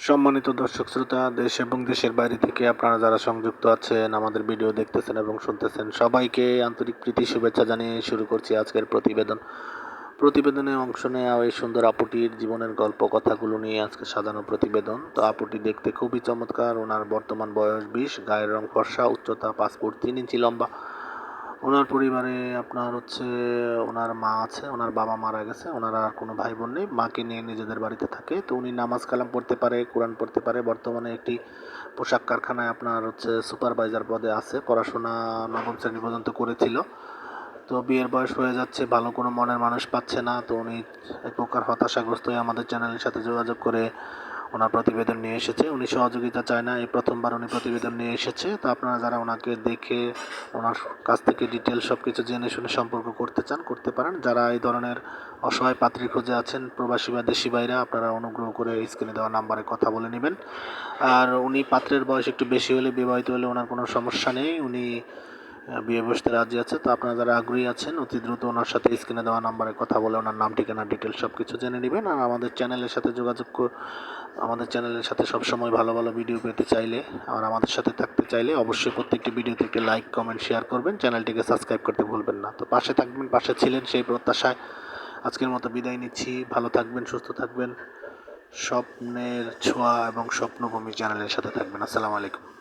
সম্মানিত দর্শক শ্রোতা, দেশ এবং দেশের বাইরে থেকে আপনারা যারা সংযুক্ত আছেন, আমাদের ভিডিও দেখতেছেন এবং শুনতেছেন, সবাইকে আন্তরিক প্রীতি শুভেচ্ছা জানিয়ে শুরু করছি আজকের প্রতিবেদনে অংশ নেওয়া এই সুন্দর আপুটির জীবনের গল্প কথাগুলো নিয়ে আজকে সাজানো প্রতিবেদন। তো আপুটি দেখতে খুবই চমৎকার। ওনার বর্তমান বয়স 20, গায়ের রং ফর্সা, উচ্চতা 5 ফুট 3 ইঞ্চি লম্বা। ওনার পরিবারে আপনার ওনার মা আছে, ওনার বাবা মারা গেছে, ওনার আর কোনো ভাই বোন নেই। মাকে নিয়ে নিজেদের বাড়িতে থাকে। তো উনি নামাজ কালাম পড়তে পারে, কোরআন পড়তে পারে। বর্তমানে একটি পোশাক কারখানায় সুপারভাইজার পদে আছে। পড়াশোনা 9ম শ্রেণী পর্যন্ত করেছিল। তো বিয়ের বয়স হয়ে যাচ্ছে, ভালো কোনো মনের মানুষ পাচ্ছে না। তো উনি এক প্রকার হতাশাগ্রস্ত হয়ে আমাদের চ্যানেলের সাথে যোগাযোগ করে ওনার প্রতিবেদন নিয়ে এসেছে। উনি সহযোগিতা চায় না, এই প্রথমবার উনি প্রতিবেদন নিয়ে এসেছে। তো আপনারা যারা ওনাকে দেখে ওনার কাছ থেকে ডিটেল সব কিছু জেনে শুনে সম্পর্ক করতে চান, করতে পারেন। যারা এই ধরনের অসহায় পাত্রী খুঁজে আছেন, প্রবাসী বা দেশি ভাইরা, আপনারা অনুগ্রহ করে স্ক্রিনে দেওয়া নাম্বারে কথা বলে নেবেন। আর উনি পাত্রের বয়স একটু বেশি হলে, বিবাহিত হলে ওনার কোনো সমস্যা নেই, উনি বিয়ে বসতে রাজি আছে। তো আপনারা যারা আগ্রহী আছেন, অতি দ্রুত ওনার সাথে স্ক্রিনে দেওয়া নাম্বারে কথা বলে ওনার নাম, ঠিকানা, ডিটেল সব কিছু জেনে নেবেন। আর আমাদের চ্যানেলের সাথে আমাদের চ্যানেলের সাথে সবসময় ভালো ভালো ভিডিও পেতে চাইলে আর আমাদের সাথে থাকতে চাইলে অবশ্যই প্রত্যেকটি ভিডিওতে একটি লাইক, কমেন্ট, শেয়ার করবেন। চ্যানেলটিকে সাবস্ক্রাইব করতে ভুলবেন না। তো পাশে থাকবেন, পাশে ছিলেন সেই প্রত্যাশায় আজকের মতো বিদায় নিচ্ছি। ভালো থাকবেন, সুস্থ থাকবেন। স্বপ্নের ছোঁয়া এবং স্বপ্নভূমি চ্যানেলের সাথে থাকবেন। আসসালামু আলাইকুম।